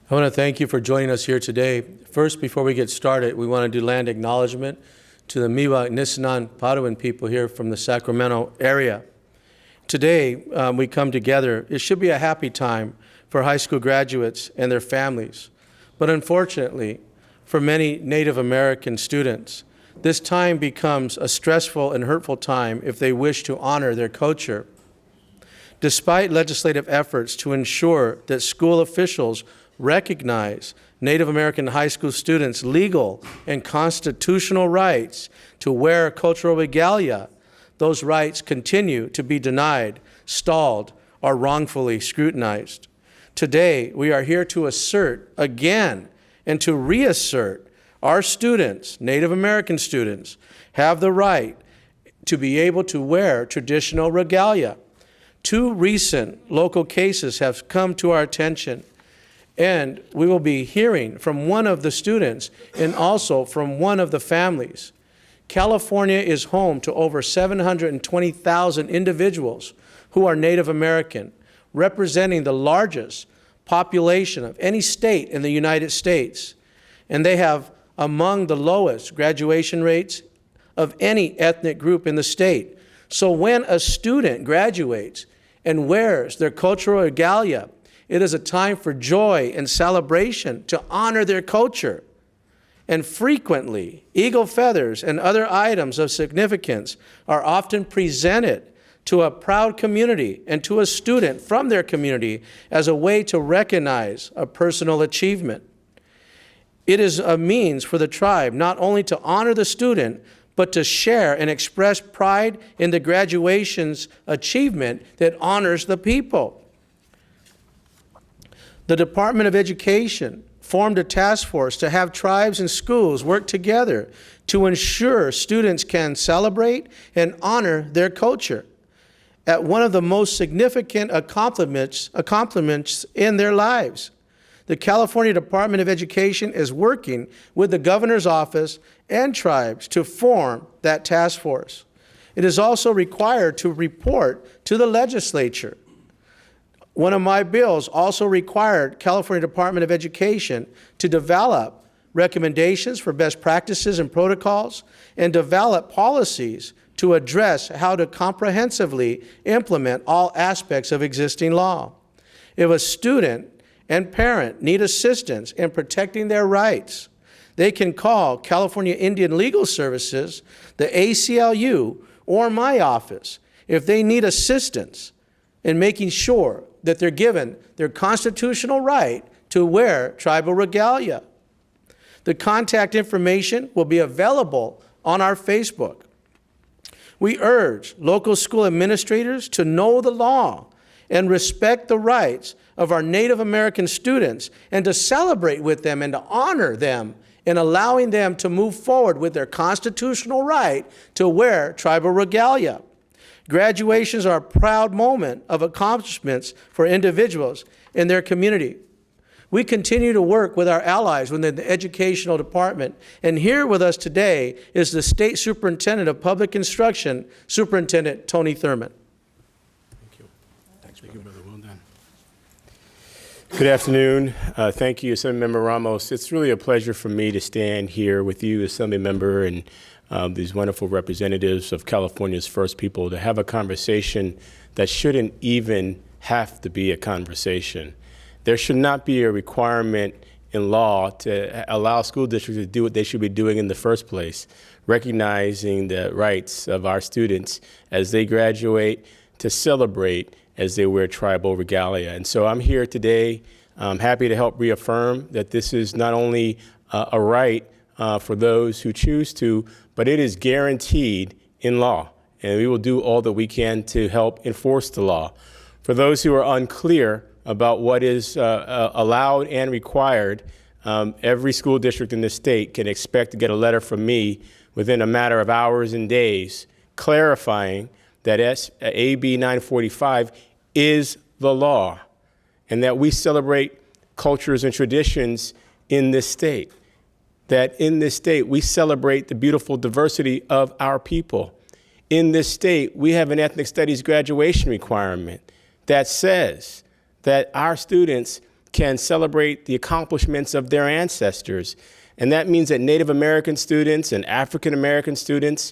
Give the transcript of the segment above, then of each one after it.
I want to thank you for joining us here today. First, before we get started, we want to do land acknowledgement to the Miwok Nisenan Padawan people here from the Sacramento area. Today, we come together. It should be a happy time for high school graduates and their families. But unfortunately, for many Native American students, this time becomes a stressful and hurtful time if they wish to honor their culture. Despite legislative efforts to ensure that school officials recognize Native American high school students' legal and constitutional rights to wear cultural regalia, those rights continue to be denied, stalled, or wrongfully scrutinized. Today, we are here to assert again and to reassert our students, Native American students, have the right to be able to wear traditional regalia. Two recent local cases have come to our attention, and we will be hearing from one of the students and also from one of the families. California is home to over 720,000 individuals who are Native American, representing the largest population of any state in the United States. And they have among the lowest graduation rates of any ethnic group in the state. So when a student graduates and wears their cultural regalia, it is a time for joy and celebration to honor their culture. And frequently, eagle feathers and other items of significance are often presented to a proud community and to a student from their community as a way to recognize a personal achievement. It is a means for the tribe not only to honor the student, but to share and express pride in the graduation's achievement that honors the people. The Department of Education formed a task force to have tribes and schools work together to ensure students can celebrate and honor their culture at one of the most significant accomplishments in their lives. The California Department of Education is working with the governor's office and tribes to form that task force. It is also required to report to the legislature. One of my bills also required California Department of Education to develop recommendations for best practices and protocols and develop policies to address how to comprehensively implement all aspects of existing law. If a student and parent need assistance in protecting their rights, they can call California Indian Legal Services, the ACLU, or my office if they need assistance in making sure that they're given their constitutional right to wear tribal regalia. The contact information will be available on our Facebook. We urge local school administrators to know the law and respect the rights of our Native American students and to celebrate with them and to honor them in allowing them to move forward with their constitutional right to wear tribal regalia. Graduations are a proud moment of accomplishments for individuals in their community. We continue to work with our allies within the educational department, and here with us today is the State Superintendent of Public Instruction, Superintendent Tony Thurman. Thank you. Thanks, brother. Well done. Good afternoon. Thank you, Assemblymember Ramos. It's really a pleasure for me to stand here with you, Assemblymember, and these wonderful representatives of California's First People to have a conversation that shouldn't even have to be a conversation. There should not be a requirement in law to allow school districts to do what they should be doing in the first place, recognizing the rights of our students as they graduate to celebrate as they wear tribal regalia. And so I'm here today. I'm happy to help reaffirm that this is not only a right for those who choose to, but it is guaranteed in law, and we will do all that we can to help enforce the law. For those who are unclear about what is allowed and required, every school district in the state can expect to get a letter from me within a matter of hours and days clarifying that AB 945 is the law and that we celebrate cultures and traditions in this state. That in this state, we celebrate the beautiful diversity of our people. In this state, we have an ethnic studies graduation requirement that says that our students can celebrate the accomplishments of their ancestors. And that means that Native American students and African American students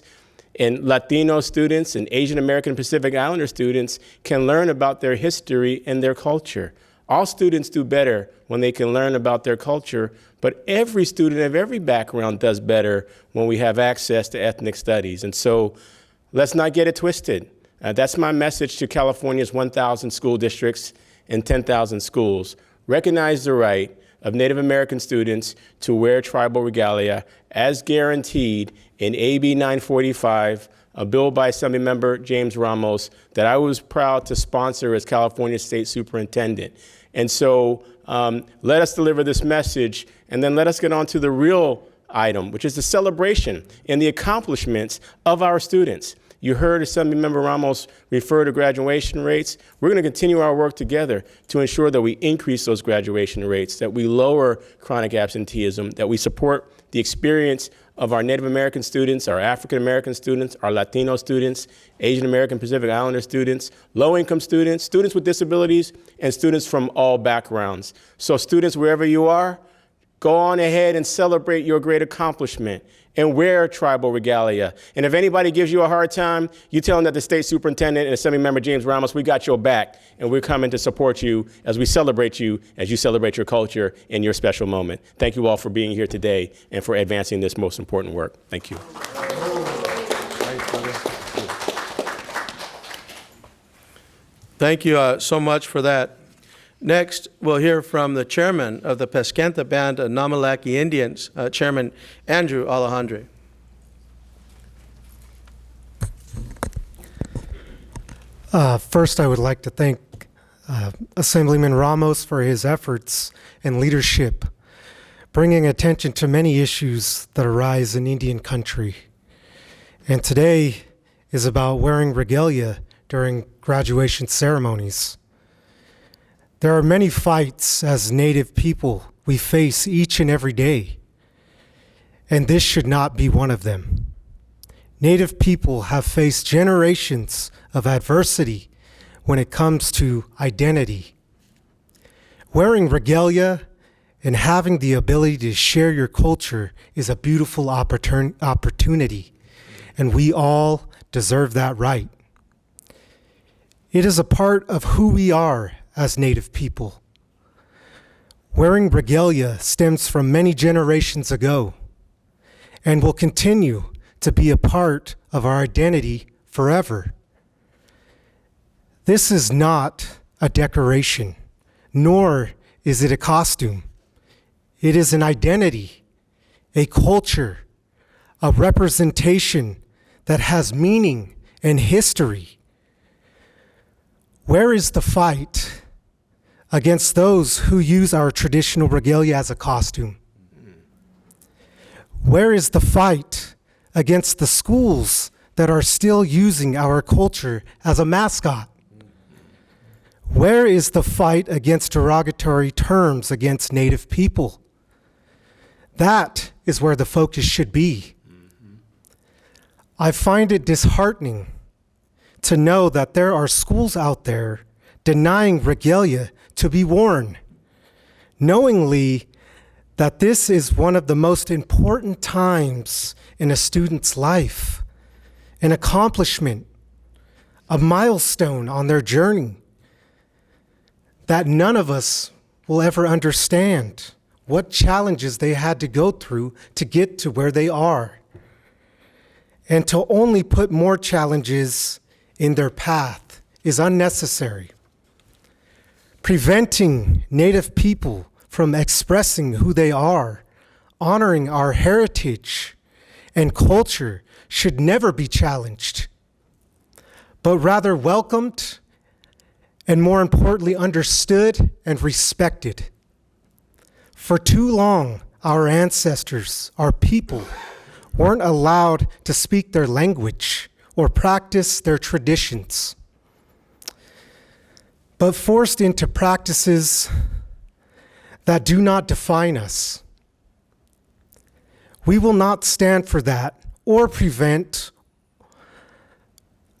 and Latino students and Asian American Pacific Islander students can learn about their history and their culture. All students do better when they can learn about their culture, but every student of every background does better when we have access to ethnic studies. And so let's not get it twisted. That's my message to California's 1,000 school districts and 10,000 schools. Recognize the right of Native American students to wear tribal regalia as guaranteed in AB 945, a bill by Assemblymember James Ramos that I was proud to sponsor as California State Superintendent. And so let us deliver this message, and then let us get on to the real item, which is the celebration and the accomplishments of our students. You heard Assemblymember Ramos refer to graduation rates. We're going to continue our work together to ensure that we increase those graduation rates, that we lower chronic absenteeism, that we support the experience of our Native American students, our African American students, our Latino students, Asian American Pacific Islander students, low-income students, students with disabilities, and students from all backgrounds. So students, wherever you are, go on ahead and celebrate your great accomplishment and wear tribal regalia. And if anybody gives you a hard time, you tell them that the state superintendent and Assemblymember James Ramos, we got your back, and we're coming to support you as we celebrate you, as you celebrate your culture in your special moment. Thank you all for being here today and for advancing this most important work. Thank you. Thank you so much for that. Next, we'll hear from the chairman of the Pescanta Band of Namalaki Indians, Chairman Andrew Alejandri. First, I would like to thank Assemblyman Ramos for his efforts and leadership, bringing attention to many issues that arise in Indian country. And today is about wearing regalia during graduation ceremonies. There are many fights as Native people we face each and every day, and this should not be one of them. Native people have faced generations of adversity when it comes to identity. Wearing regalia and having the ability to share your culture is a beautiful opportunity, and we all deserve that right. It is a part of who we are as Native people. Wearing regalia stems from many generations ago and will continue to be a part of our identity forever. This is not a decoration, nor is it a costume. It is an identity, a culture, a representation that has meaning and history. Where is the fight against those who use our traditional regalia as a costume? Where is the fight against the schools that are still using our culture as a mascot? Where is the fight against derogatory terms against Native people? That is where the focus should be. I find it disheartening to know that there are schools out there denying regalia to be worn, knowingly that this is one of the most important times in a student's life, an accomplishment, a milestone on their journey, that none of us will ever understand what challenges they had to go through to get to where they are, and to only put more challenges in their path is unnecessary. Preventing Native people from expressing who they are, honoring our heritage and culture should never be challenged, but rather welcomed and, more importantly, understood and respected. For too long, our ancestors, our people, weren't allowed to speak their language or practice their traditions, but forced into practices that do not define us. We will not stand for that or prevent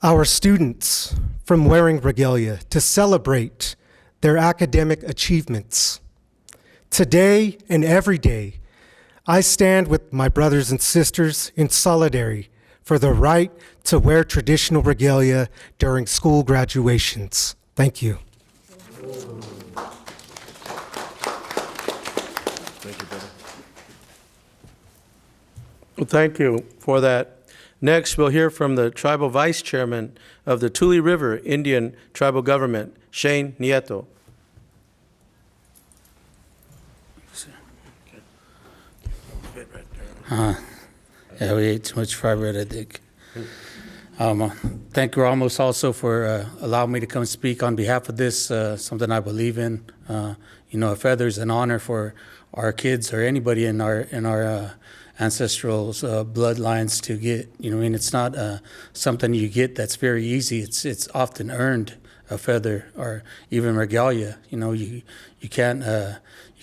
our students from wearing regalia to celebrate their academic achievements. Today and every day, I stand with my brothers and sisters in solidarity for the right to wear traditional regalia during school graduations. Thank you. Well, thank you for that. Next, we'll hear from the Tribal Vice Chairman of the Tule River Indian Tribal Government, Shane Nieto. Yeah, we ate too much fried bread, I think. Thank you, Ramos, also for allowing me to come speak on behalf of this, something I believe in. A feather is an honor for our kids or anybody in our ancestral bloodlines to get. It's not something you get that's very easy. It's often earned, a feather or even regalia. You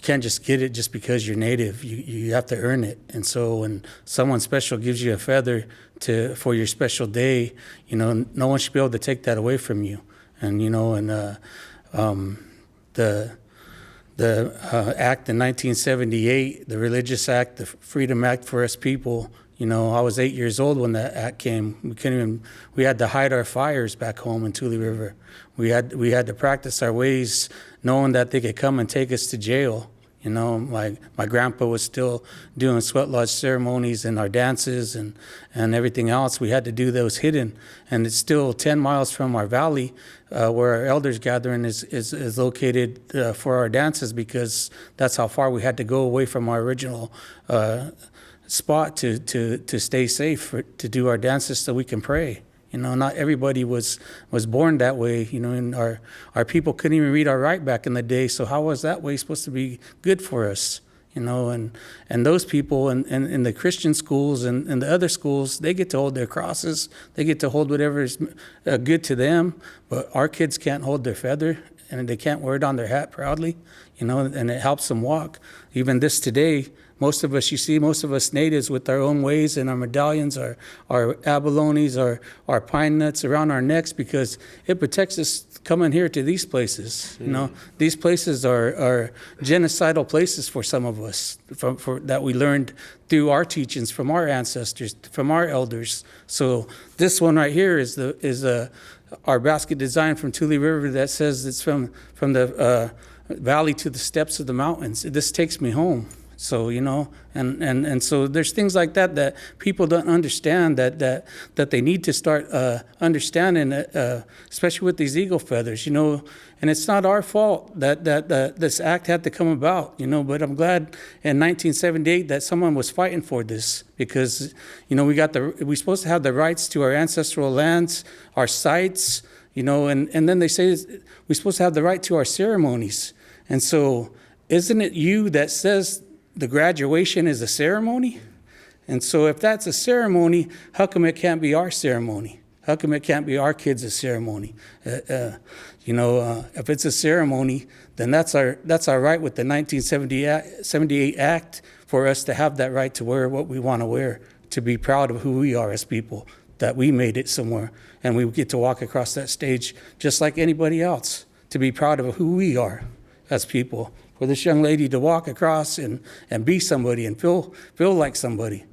can't just get it just because you're native. You have to earn it. And so when someone special gives you a feather for your special day, no one should be able to take that away from you. And the act in 1978, the Religious Act, the Freedom Act for us people. I was 8 years old when that act came. We had to hide our fires back home in Tule River. We had to practice our ways, knowing that they could come and take us to jail. My grandpa was still doing sweat lodge ceremonies and our dances and everything else. We had to do those hidden. And it's still 10 miles from our valley where our elders gathering is located for our dances, because that's how far we had to go away from our original spot to stay safe, to do our dances so we can pray. Not everybody was born that way, and our people couldn't even read or write back in the day, so how was that way supposed to be good for us? And those people in the Christian schools and the other schools, they get to hold their crosses, they get to hold whatever is good to them, but our kids can't hold their feather, and they can't wear it on their hat proudly, and it helps them walk. Even this today, most of us natives with our own ways and our medallions, our abalones, our pine nuts around our necks, because it protects us coming here to these places. These places are genocidal places for some of us, that we learned through our teachings from our ancestors, from our elders. So this one right here is our basket design from Tule River that says it's from the valley to the steps of the mountains. This takes me home. So, and so there's things like that people don't understand that they need to start understanding, especially with these eagle feathers, and it's not our fault that this act had to come about, but I'm glad in 1978 that someone was fighting for this, because, we're supposed to have the rights to our ancestral lands, our sites, and then they say we're supposed to have the right to our ceremonies. And so isn't it you that says the graduation is a ceremony? And so if that's a ceremony, how come it can't be our ceremony? How come it can't be our kids' ceremony? If it's a ceremony, then that's our right with the 1978 Act for us to have that right to wear what we want to wear, to be proud of who we are as people, that we made it somewhere, and we get to walk across that stage just like anybody else, to be proud of who we are as people. For this young lady to walk across and be somebody and feel like somebody,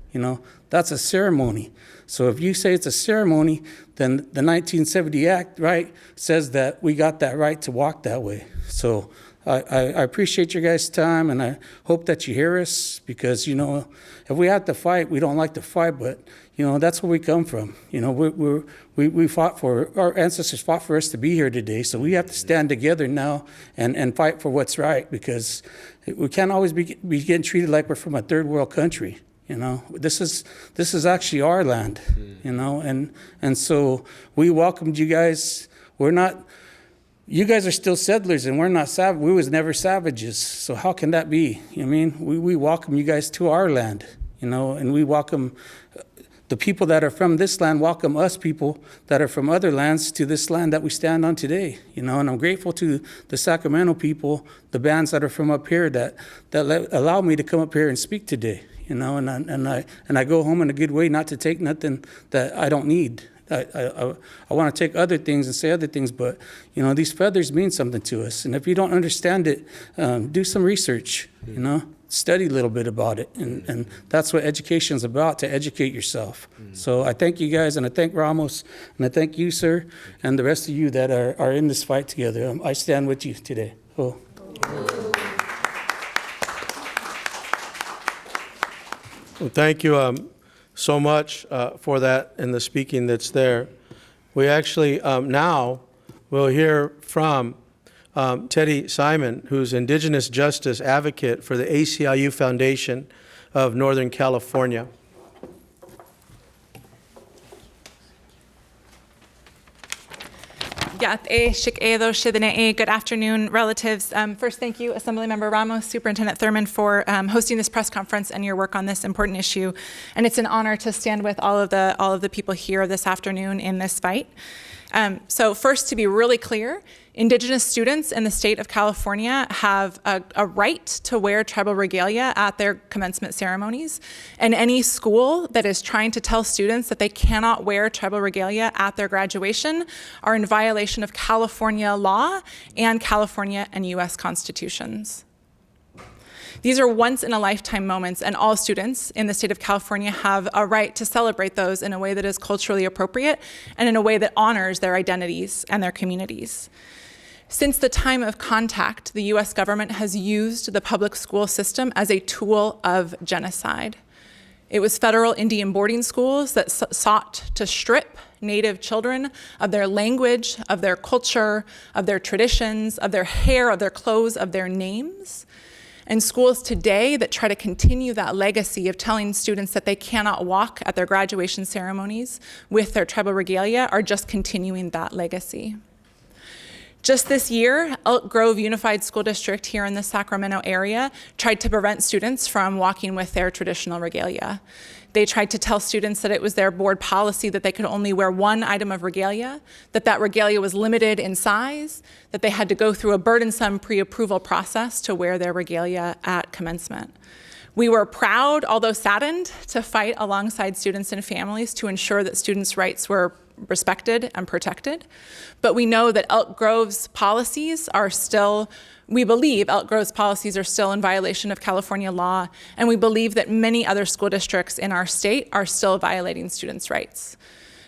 that's a ceremony. So if you say it's a ceremony, then the 1970 Act, right, says that we got that right to walk that way. So I appreciate your guys' time, and I hope that you hear us, because, if we have to fight, we don't like to fight, but, that's where we come from. We fought our ancestors fought for us to be here today, so we have to stand together now and fight for what's right, because we can't always be getting treated like we're from a third world country. This is actually our land, and so we welcomed you guys. You guys are still settlers, and we're not savage. We was never savages. So how can that be? We welcome you guys to our land, and we welcome the people that are from this land, welcome us people that are from other lands to this land that we stand on today, and I'm grateful to the Sacramento people, the bands that are from up here that allow me to come up here and speak today, and I go home in a good way, not to take nothing that I don't need. I want to take other things and say other things, but, you know, these feathers mean something to us. And if you don't understand it, do some research, you know, study a little bit about it. And that's what education is about, to educate yourself. So I thank you guys, and I thank Ramos, and I thank you, sir, and the rest of you that are in this fight together. I stand with you today. Oh. Well, thank you so much for that and the speaking that's there. We actually now will hear from Teddy Simon, who's Indigenous Justice Advocate for the ACLU Foundation of Northern California. Good afternoon, relatives. First, thank you, Assemblymember Ramos, Superintendent Thurman, for hosting this press conference and your work on this important issue. And it's an honor to stand with all of the people here this afternoon in this fight. So first, to be really clear, Indigenous students in the state of California have a right to wear tribal regalia at their commencement ceremonies. And any school that is trying to tell students that they cannot wear tribal regalia at their graduation are in violation of California law and California and U.S. constitutions. These are once-in-a-lifetime moments, and all students in the state of California have a right to celebrate those in a way that is culturally appropriate and in a way that honors their identities and their communities. Since the time of contact, the U.S. government has used the public school system as a tool of genocide. It was federal Indian boarding schools that sought to strip Native children of their language, of their culture, of their traditions, of their hair, of their clothes, of their names. And schools today that try to continue that legacy of telling students that they cannot walk at their graduation ceremonies with their tribal regalia are just continuing that legacy. Just this year, Elk Grove Unified School District here in the Sacramento area tried to prevent students from walking with their traditional regalia. They tried to tell students that it was their board policy that they could only wear one item of regalia, that regalia was limited in size, that they had to go through a burdensome pre-approval process to wear their regalia at commencement. We were proud, although saddened, to fight alongside students and families to ensure that students' rights were respected and protected. But we know that Elk Grove's policies are still, we believe Elk Grove's policies are still in violation of California law, and we believe that many other school districts in our state are still violating students' rights.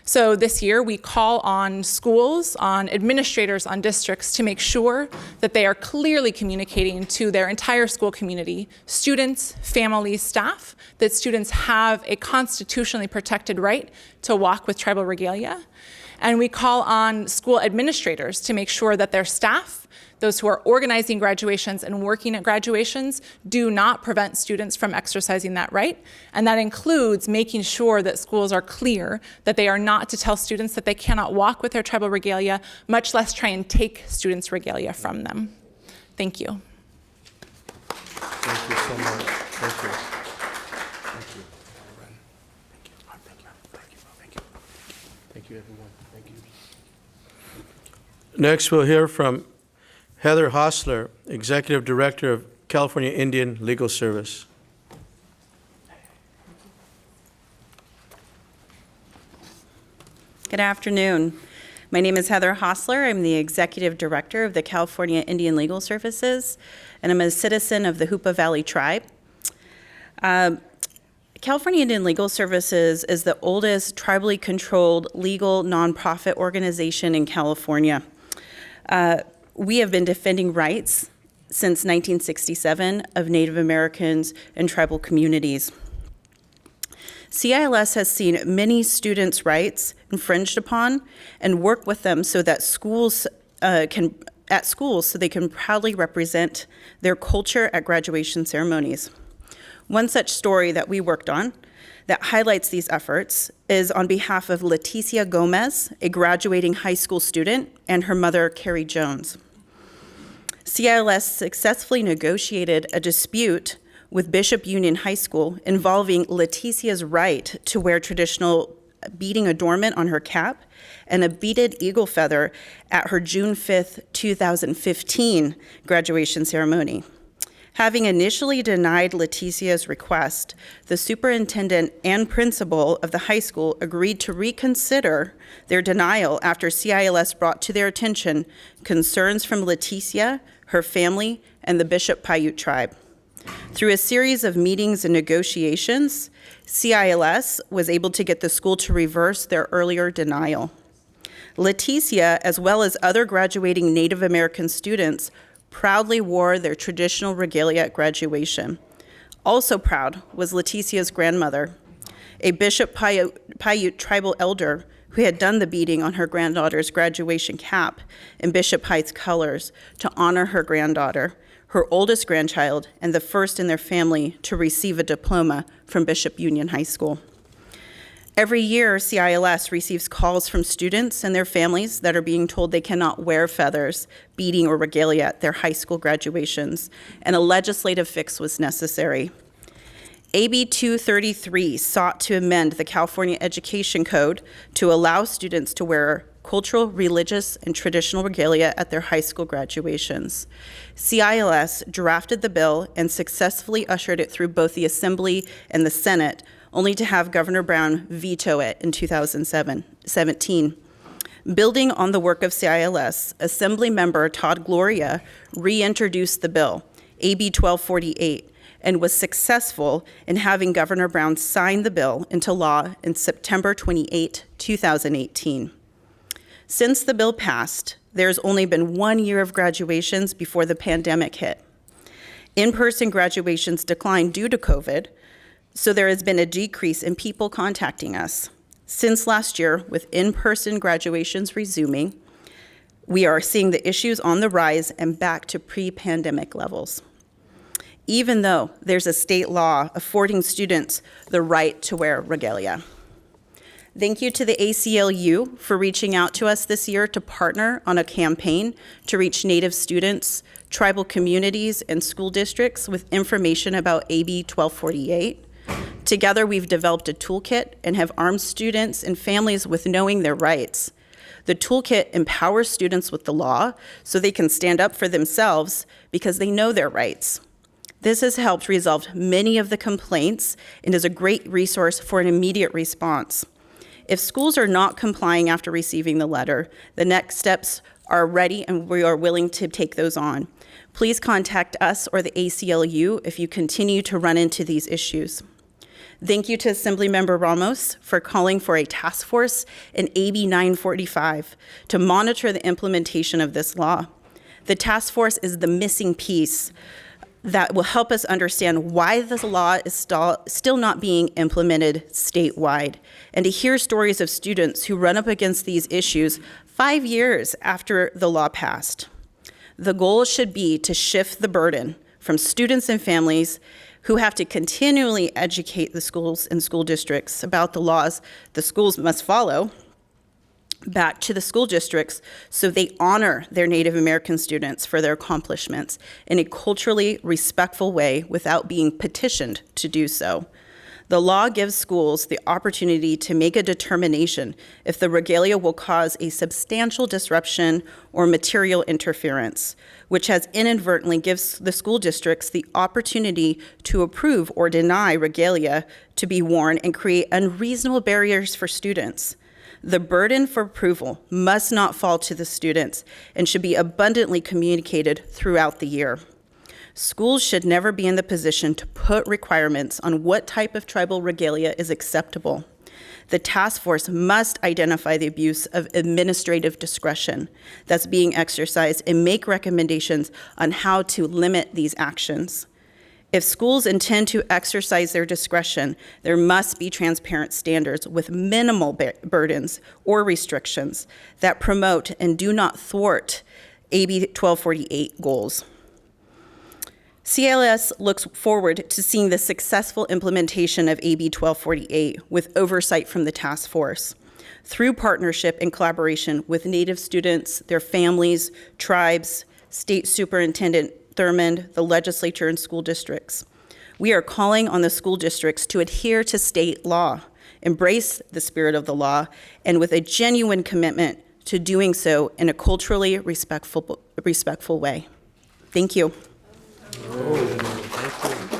So this year, we call on schools, on administrators, on districts to make sure that they are clearly communicating to their entire school community, students, families, staff, that students have a constitutionally protected right to walk with tribal regalia. And we call on school administrators to make sure that their staff, those who are organizing graduations and working at graduations, do not prevent students from exercising that right. And that includes making sure that schools are clear that they are not to tell students that they cannot walk with their tribal regalia, much less try and take students' regalia from them. Thank you. Thank you so much. Thank you. Thank you, everyone. Thank you. Next, we'll hear from Heather Hosler, Executive Director of California Indian Legal Service. Good afternoon. My name is Heather Hosler. I'm the Executive Director of the California Indian Legal Services, and I'm a citizen of the Hoopa Valley Tribe. California Indian Legal Services is the oldest tribally controlled legal nonprofit organization in California. We have been defending rights since 1967 of Native Americans and tribal communities. CILS has seen many students' rights infringed upon and work with them so that schools so they can proudly represent their culture at graduation ceremonies. One such story that we worked on that highlights these efforts is on behalf of Leticia Gomez, a graduating high school student, and her mother, Carrie Jones. CILS successfully negotiated a dispute with Bishop Union High School involving Leticia's right to wear traditional beading adornment on her cap and a beaded eagle feather at her June 5th, 2015 graduation ceremony. Having initially denied Leticia's request, the superintendent and principal of the high school agreed to reconsider their denial after CILS brought to their attention concerns from Leticia, her family, and the Bishop Paiute tribe. Through a series of meetings and negotiations, CILS was able to get the school to reverse their earlier denial. Leticia, as well as other graduating Native American students, proudly wore their traditional regalia at graduation. Also proud was Leticia's grandmother, a Bishop Paiute tribal elder who had done the beading on her granddaughter's graduation cap in Bishop Paiute's colors to honor her granddaughter, her oldest grandchild, and the first in their family to receive a diploma from Bishop Union High School. Every year, CILS receives calls from students and their families that are being told they cannot wear feathers, beading, or regalia at their high school graduations, and a legislative fix was necessary. AB 233 sought to amend the California Education Code to allow students to wear cultural, religious, and traditional regalia at their high school graduations. CILS drafted the bill and successfully ushered it through both the Assembly and the Senate, only to have Governor Brown veto it in 2017. Building on the work of CILS, Assembly Member Todd Gloria reintroduced the bill, AB 1248, and was successful in having Governor Brown sign the bill into law in September 28, 2018. Since the bill passed, there's only been 1 year of graduations before the pandemic hit. In-person graduations declined due to COVID, so there has been a decrease in people contacting us. Since last year, with in-person graduations resuming, we are seeing the issues on the rise and back to pre-pandemic levels. Even though there's a state law affording students the right to wear regalia. Thank you to the ACLU for reaching out to us this year to partner on a campaign to reach Native students, tribal communities, and school districts with information about AB 1248. Together, we've developed a toolkit and have armed students and families with knowing their rights. The toolkit empowers students with the law so they can stand up for themselves because they know their rights. This has helped resolve many of the complaints and is a great resource for an immediate response. If schools are not complying after receiving the letter, the next steps are ready and we are willing to take those on. Please contact us or the ACLU if you continue to run into these issues. Thank you to Assemblymember Ramos for calling for a task force in AB 945 to monitor the implementation of this law. The task force is the missing piece that will help us understand why this law is still not being implemented statewide, and to hear stories of students who run up against these issues 5 years after the law passed. The goal should be to shift the burden from students and families who have to continually educate the schools and school districts about the laws the schools must follow, back to the school districts so they honor their Native American students for their accomplishments in a culturally respectful way without being petitioned to do so. The law gives schools the opportunity to make a determination if the regalia will cause a substantial disruption or material interference, which has inadvertently gives the school districts the opportunity to approve or deny regalia to be worn and create unreasonable barriers for students. The burden for approval must not fall to the students and should be abundantly communicated throughout the year. Schools should never be in the position to put requirements on what type of tribal regalia is acceptable. The task force must identify the abuse of administrative discretion that's being exercised and make recommendations on how to limit these actions. If schools intend to exercise their discretion, there must be transparent standards with minimal burdens or restrictions that promote and do not thwart AB 1248 goals. CILS looks forward to seeing the successful implementation of AB 1248 with oversight from the task force. Through partnership and collaboration with Native students, their families, tribes, State Superintendent Thurmond, the legislature, and school districts. We are calling on the school districts to adhere to state law, embrace the spirit of the law, and with a genuine commitment to doing so in a culturally respectful way. Thank you. Thank you.